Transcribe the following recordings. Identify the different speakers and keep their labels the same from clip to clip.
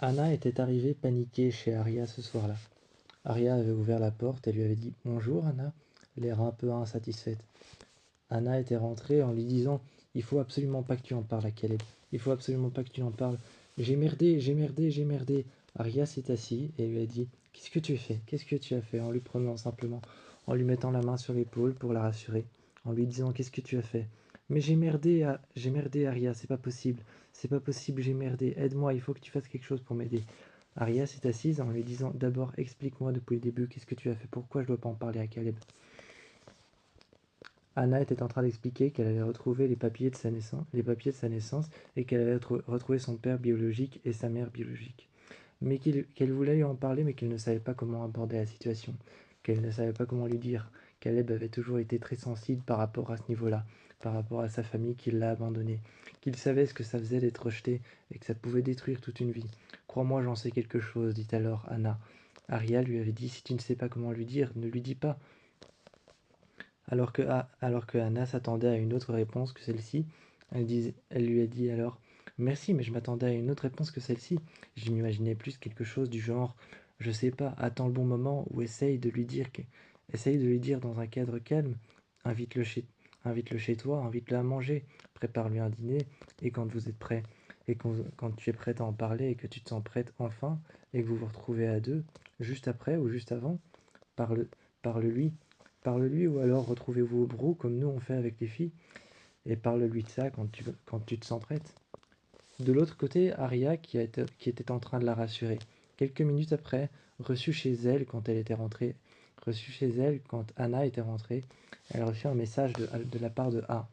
Speaker 1: Anna était arrivée paniquée chez Aria ce soir-là. Aria avait ouvert la porte et lui avait dit « Bonjour Anna », l'air un peu insatisfaite. Anna était rentrée en lui disant « Il faut absolument pas que tu en parles à Caleb. Il faut absolument pas que tu en parles. J'ai merdé, j'ai merdé, j'ai merdé. » Aria s'est assise et lui a dit « Qu'est-ce que tu fais? Qu'est-ce que tu as fait ?» En lui prenant simplement, en lui mettant la main sur l'épaule pour la rassurer, en lui disant « Qu'est-ce que tu as fait ?»« Mais j'ai merdé Aria, c'est pas possible. C'est pas possible, j'ai merdé. Aide-moi, il faut que tu fasses quelque chose pour m'aider. » Aria s'est assise en lui disant « D'abord, explique-moi depuis le début, qu'est-ce que tu as fait? Pourquoi je dois pas en parler à Caleb ?» Anna était en train d'expliquer qu'elle avait retrouvé les papiers de sa naissance et qu'elle avait retrouvé son père biologique et sa mère biologique. Mais qu'elle voulait lui en parler, mais qu'elle ne savait pas comment aborder la situation, qu'elle ne savait pas comment lui dire. Caleb avait toujours été très sensible par rapport à ce niveau-là, par rapport à sa famille qui l'a abandonné, qu'il savait ce que ça faisait d'être rejeté et que ça pouvait détruire toute une vie. « Crois-moi, j'en sais quelque chose, dit alors Anna. Aria lui avait dit « Si tu ne sais pas comment lui dire, ne lui dis pas. » Alors que Anna s'attendait à une autre réponse que celle-ci, elle lui a dit alors « Merci, mais je m'attendais à une autre réponse que celle-ci. Je m'imaginais plus quelque chose du genre « Je sais pas, attends le bon moment ou essaye de lui dire dans un cadre calme. Invite-le chez toi, invite-le à manger, prépare-lui un dîner et quand vous êtes prêt, et quand tu es prête à en parler et que tu te sens prête enfin et que vous vous retrouvez à deux, juste après ou juste avant, parle, parle-lui. Parle-lui ou alors retrouvez-vous au brou comme nous on fait avec les filles et parle-lui de ça quand tu te sens prête. » De l'autre côté, Aria, qui était en train de la rassurer, quelques minutes après, reçut chez elle quand Anna était rentrée, elle reçut un message de la part de A.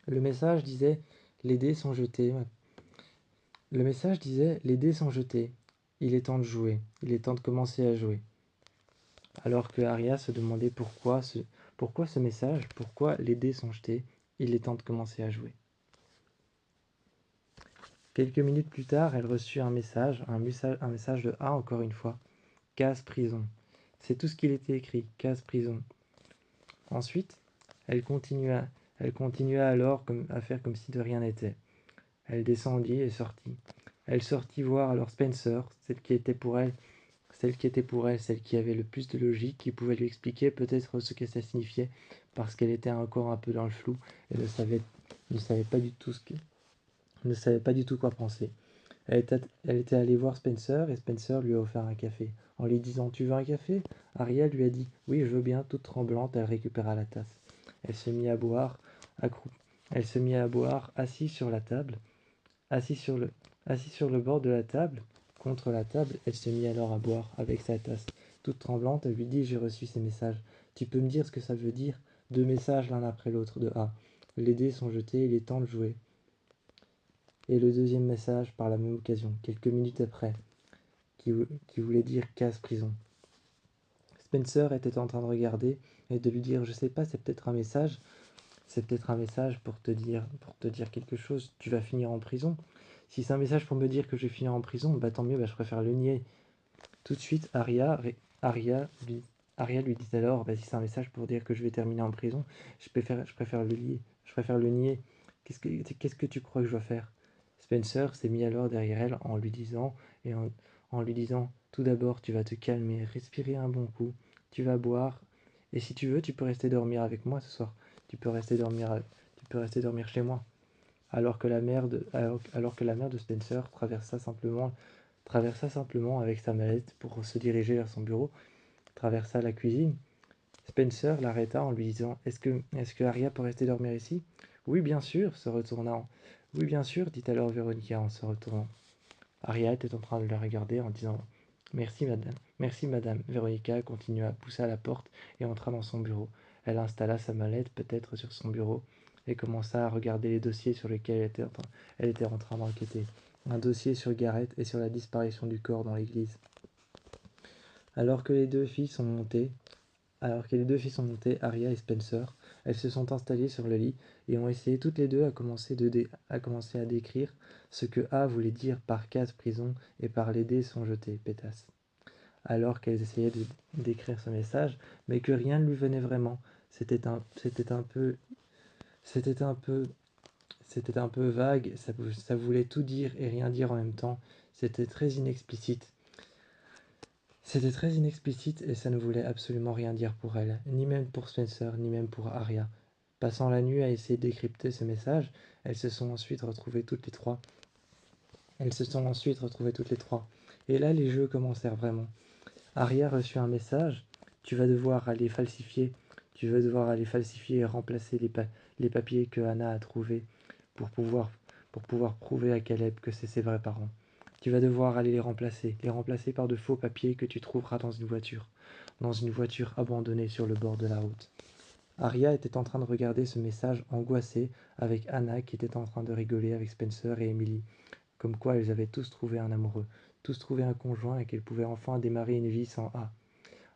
Speaker 1: Le message disait « Les dés sont jetés. » Le message disait « Les dés sont jetés. Il est temps de jouer. Il est temps de commencer à jouer. » Alors que Aria se demandait pourquoi ce message, pourquoi les dés sont jetés, il est temps de commencer à jouer. Quelques minutes plus tard, elle reçut un message de A encore une fois. Case prison. C'est tout ce qu'il était écrit, case prison. Ensuite, elle continua alors à faire comme si de rien n'était. Elle descendit et sortit. Elle sortit voir alors Spencer, celle qui était pour elle, celle qui avait le plus de logique, qui pouvait lui expliquer peut-être ce que ça signifiait, parce qu'elle était encore un peu dans le flou et ne savait pas du tout ne savait pas du tout quoi penser. Elle était allée voir Spencer et Spencer lui a offert un café. En lui disant « Tu veux un café ?» Ariel lui a dit « Oui, je veux bien », toute tremblante, elle récupéra la tasse. Elle se mit à boire, assise sur la table, assise sur le bord de la table, contre la table, elle se mit alors à boire avec sa tasse. Toute tremblante, elle lui dit « J'ai reçu ces messages. Tu peux me dire ce que ça veut dire ?» 2 messages l'un après l'autre de A. Les dés sont jetés, il est temps de jouer. Et le deuxième message par la même occasion, quelques minutes après, qui voulait dire case prison. Spencer était en train de regarder et de lui dire « Je sais pas, c'est peut-être un message pour te dire quelque chose, tu vas finir en prison. Si c'est un message pour me dire que je vais finir en prison, bah tant mieux, bah je préfère le nier. » Tout de suite, Aria lui dit alors bah, « Si c'est un message pour dire que je vais terminer en prison, je préfère le nier. Qu'est-ce que tu crois que je dois faire ?» Spencer s'est mis alors derrière elle en lui disant tout d'abord, tu vas te calmer, respirer un bon coup, tu vas boire, et si tu veux, tu peux rester dormir avec moi ce soir. Tu peux rester dormir chez moi. » Alors que la mère de Spencer traversa simplement avec sa mallette pour se diriger vers son bureau, traversa la cuisine. Spencer l'arrêta en lui disant « Est-ce que Aria peut rester dormir ici ?»« Oui, bien sûr, se retournant. »« Oui, bien sûr, dit alors Véronica en se retournant. Aria était en train de la regarder en disant « Merci, madame. Merci, madame. » Véronica continua, poussa la porte et entra dans son bureau. Elle installa sa mallette peut-être sur son bureau et commença à regarder les dossiers sur lesquels elle était en train d'enquêter. Un dossier sur Garrett et sur la disparition du corps dans l'église. Alors que les deux filles sont montées, Aria et Spencer, elles se sont installées sur le lit et ont essayé toutes les deux à commencer à décrire ce que A voulait dire par case prison et par les dés sont jetés, pétasse. Alors qu'elles essayaient de décrire ce message, mais que rien ne lui venait vraiment. C'était un peu vague, ça voulait tout dire et rien dire en même temps. C'était très inexplicite. C'était très inexplicite et ça ne voulait absolument rien dire pour elle, ni même pour Spencer, ni même pour Arya. Passant la nuit à essayer de décrypter ce message, elles se sont ensuite retrouvées toutes les trois. Et là, les jeux commencèrent vraiment. Arya reçut un message. Tu vas devoir aller falsifier. Tu vas devoir aller falsifier et remplacer les papiers que Anna a trouvés pour pouvoir, pour pouvoir prouver à Caleb que c'est ses vrais parents. Tu vas devoir aller les remplacer par de faux papiers que tu trouveras dans une voiture abandonnée sur le bord de la route. Arya était en train de regarder ce message angoissée avec Anna qui était en train de rigoler avec Spencer et Emily, comme quoi elles avaient tous trouvé un amoureux, tous trouvé un conjoint et qu'elles pouvaient enfin démarrer une vie sans A.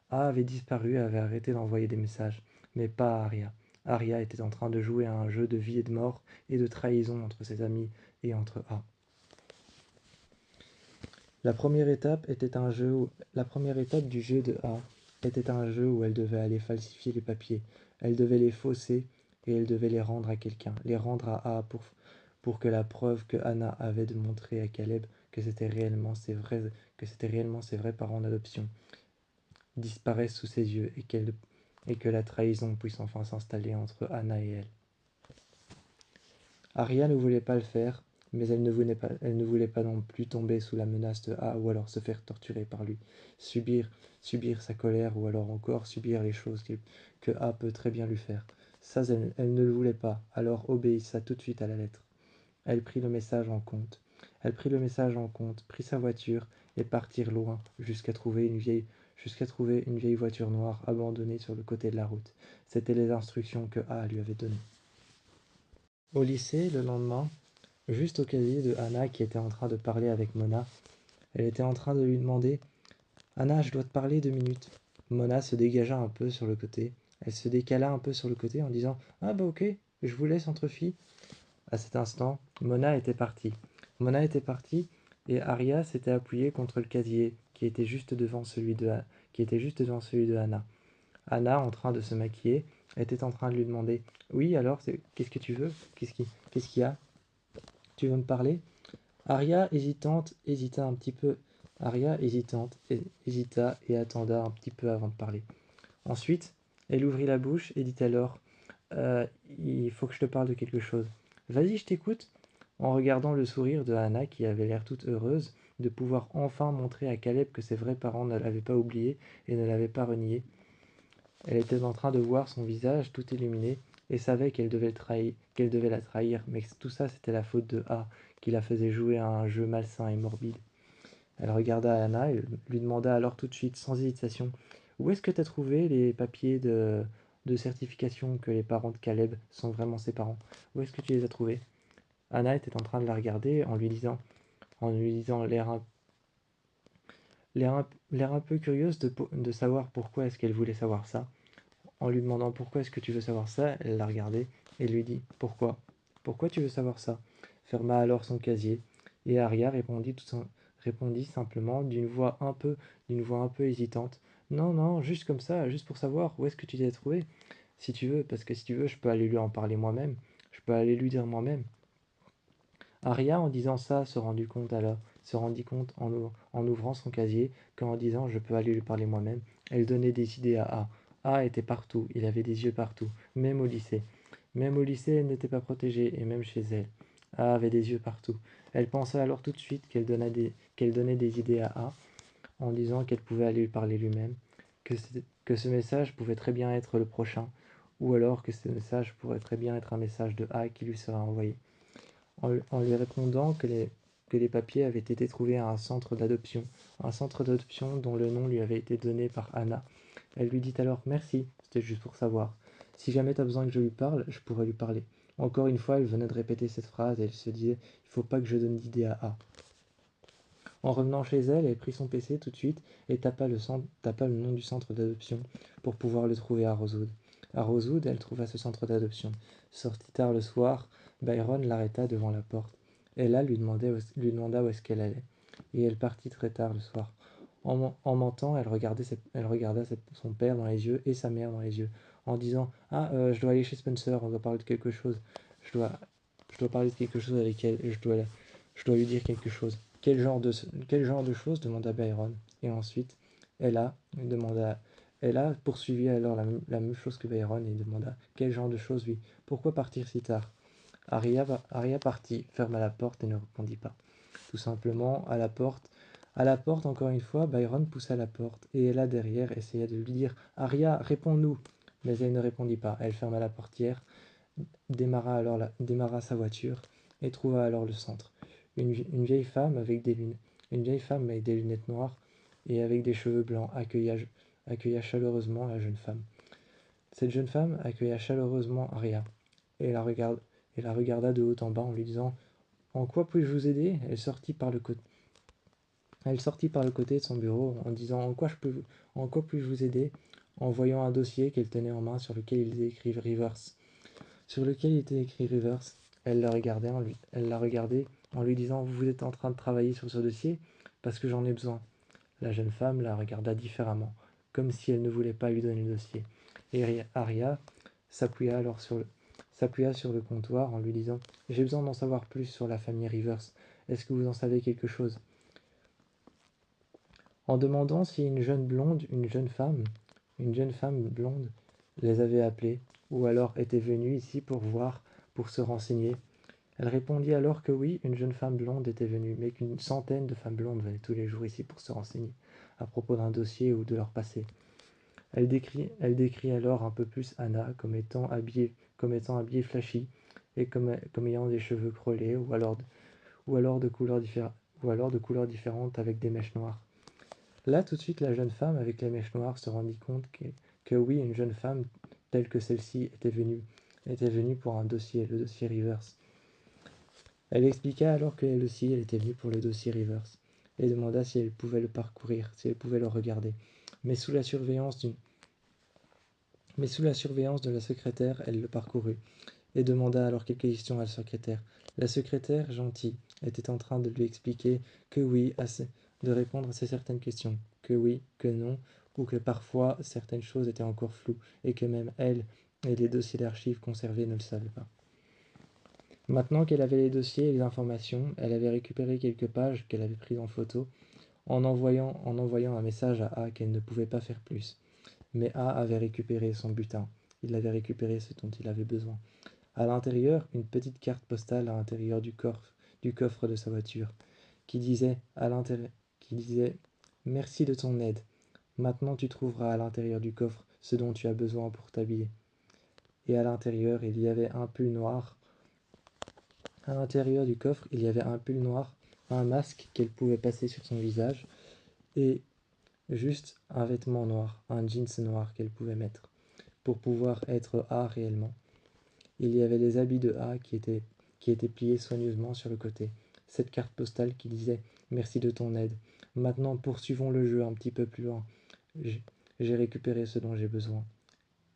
Speaker 1: A avait disparu et avait arrêté d'envoyer des messages, mais pas Arya. Arya était en train de jouer à un jeu de vie et de mort et de trahison entre ses amis et entre A. La première étape du jeu de A était un jeu où elle devait aller falsifier les papiers. Elle devait les fausser et elle devait les rendre à quelqu'un, les rendre à A pour que la preuve que Anna avait de montrer à Caleb que c'était réellement ses vrais parents d'adoption disparaisse sous ses yeux et que la trahison puisse enfin s'installer entre Anna et elle. Arya ne voulait pas le faire, mais elle ne voulait pas non plus tomber sous la menace de A ou alors se faire torturer par lui, subir sa colère ou alors encore subir les choses que A peut très bien lui faire. Ça, elle ne le voulait pas, alors obéissa tout de suite à la lettre. Elle prit le message en compte. Prit sa voiture et partirent loin jusqu'à trouver une vieille voiture noire abandonnée sur le côté de la route. C'étaient les instructions que A lui avait données. Au lycée, le lendemain, juste au casier de Anna qui était en train de parler avec Mona, elle était en train de lui demander Anna, je dois te parler 2 minutes. Mona se dégagea un peu sur le côté. Elle se décala un peu sur le côté en disant Ah bah ok, je vous laisse entre filles. À cet instant, Mona était partie. Et Arya s'était appuyée contre le casier qui était juste devant celui de Anna. Anna, en train de se maquiller, était en train de lui demander Oui, alors, qu'est-ce que tu veux Qu'est-ce qu'il y a Tu veux me parler Arya, hésitante, hésita un petit peu. Arya, hésitante, hésita et attenda un petit peu avant de parler. Ensuite, elle ouvrit la bouche et dit alors Il faut que je te parle de quelque chose. Vas-y, je t'écoute. En regardant le sourire de Anna qui avait l'air toute heureuse de pouvoir enfin montrer à Caleb que ses vrais parents ne l'avaient pas oublié et ne l'avaient pas renié, elle était en train de voir son visage tout illuminé et savait qu'elle devait la trahir, mais que tout ça c'était la faute de A, qui la faisait jouer à un jeu malsain et morbide. Elle regarda Anna et lui demanda alors tout de suite, sans hésitation, où est-ce que tu as trouvé les papiers de certification que les parents de Caleb sont vraiment ses parents? Où est-ce que tu les as trouvés? Anna était en train de la regarder en lui disant l'air un peu curieuse de savoir pourquoi est-ce qu'elle voulait savoir ça. En lui demandant pourquoi est-ce que tu veux savoir ça, elle la regardait et lui dit pourquoi? Pourquoi tu veux savoir ça? Ferma alors son casier et Arya répondit simplement d'une voix un peu hésitante. Non, non, juste comme ça, juste pour savoir où est-ce que tu t'es trouvé. Si tu veux, parce que si tu veux, je peux aller lui en parler moi-même. Je peux aller lui dire moi-même. Arya, en disant ça, se rendit compte en ouvrant son casier qu'en disant je peux aller lui parler moi-même, elle donnait des idées à A. A était partout, il avait des yeux partout, même au lycée. Même au lycée, elle n'était pas protégée, et même chez elle. A avait des yeux partout. Elle pensa alors tout de suite qu'elle donnait des idées à A, en disant qu'elle pouvait aller lui parler lui-même, que ce message pouvait très bien être le prochain, ou alors que ce message pourrait très bien être un message de A qui lui sera envoyé en lui répondant que les papiers avaient été trouvés à un centre d'adoption dont le nom lui avait été donné par Anna. Elle lui dit alors merci, c'était juste pour savoir. Si jamais tu as besoin que je lui parle, je pourrais lui parler. Encore une fois, elle venait de répéter cette phrase et elle se disait il faut pas que je donne d'idée à A. En revenant chez elle, elle prit son PC tout de suite et tapa le nom du centre d'adoption pour pouvoir le trouver à Rosewood. À Rosewood, elle trouva ce centre d'adoption. Sortie tard le soir, Byron l'arrêta devant la porte. Ella lui demanda où est-ce qu'elle allait. Et elle partit très tard le soir. En mentant, elle regarda son père dans les yeux et sa mère dans les yeux, en disant Ah, je dois aller chez Spencer, on doit parler de quelque chose. Je dois parler de quelque chose avec elle et je dois lui dire quelque chose. Quel genre de choses demanda Byron. Et ensuite, elle a poursuivi alors la même chose que Byron et demanda quel genre de choses, oui. Pourquoi partir si tard? Aria partit, ferma la porte et ne répondit pas. Tout simplement, à la porte, encore une fois, Byron poussa la porte, et Ella derrière essaya de lui dire Aria, réponds-nous. Mais elle ne répondit pas. Elle ferma la portière, démarra sa voiture, et trouva alors le centre. Une vieille femme avec des lunettes, une vieille femme avec des lunettes noires et avec des cheveux blancs accueilla chaleureusement la jeune femme. Cette jeune femme accueilla chaleureusement Aria, et et la regarda de haut en bas en lui disant En quoi puis-je vous aider? Elle sortit par le côté de son bureau en disant En quoi puis-je vous aider? En voyant un dossier qu'elle tenait en main sur lequel il était écrit Rivers. Sur lequel il était écrit Rivers, elle la regardait en lui disant Vous êtes en train de travailler sur ce dossier? Parce que j'en ai besoin. La jeune femme la regarda différemment, comme si elle ne voulait pas lui donner le dossier. Et Aria s'appuya alors s'appuya sur le comptoir en lui disant J'ai besoin d'en savoir plus sur la famille Rivers. Est-ce que vous en savez quelque chose? En demandant si une jeune femme blonde les avait appelés, ou alors était venue ici pour voir, pour se renseigner. Elle répondit alors que oui, une jeune femme blonde était venue, mais qu'une centaine de femmes blondes venaient tous les jours ici pour se renseigner à propos d'un dossier ou de leur passé. Elle décrit alors un peu plus Anna comme étant habillée flashy et comme ayant des cheveux crôlés ou alors de couleurs différentes avec des mèches noires. Là, tout de suite, la jeune femme avec les mèches noires se rendit compte que oui, une jeune femme telle que celle-ci était venue pour un dossier, le dossier Rivers. Elle expliqua alors qu'elle aussi, elle était venue pour le dossier Rivers, et demanda si elle pouvait le parcourir, si elle pouvait le regarder. Mais sous la surveillance de la secrétaire, elle le parcourut, et demanda alors quelques questions à la secrétaire. La secrétaire, gentille, était en train de lui expliquer que oui, de répondre à certaines questions, que oui, que non, ou que parfois certaines choses étaient encore floues, et que même elle et les dossiers d'archives conservés ne le savaient pas. Maintenant qu'elle avait les dossiers et les informations, elle avait récupéré quelques pages qu'elle avait prises en photo, en envoyant un message à A qu'elle ne pouvait pas faire plus. Mais A avait récupéré son butin. Il avait récupéré ce dont il avait besoin. À l'intérieur, une petite carte postale à l'intérieur du coffre de sa voiture, qui disait Merci de ton aide. Maintenant tu trouveras à l'intérieur du coffre ce dont tu as besoin pour t'habiller. Et à l'intérieur, il y avait un pull noir. À l'intérieur du coffre, il y avait un pull noir, un masque qu'elle pouvait passer sur son visage, et juste un vêtement noir, un jeans noir qu'elle pouvait mettre, pour pouvoir être A réellement. Il y avait les habits de A qui étaient pliés soigneusement sur le côté. Cette carte postale qui disait « Merci de ton aide. Maintenant poursuivons le jeu un petit peu plus loin. J'ai récupéré ce dont j'ai besoin. »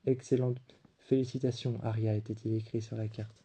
Speaker 1: Excellente. Félicitations, Aria, était-il écrit sur la carte.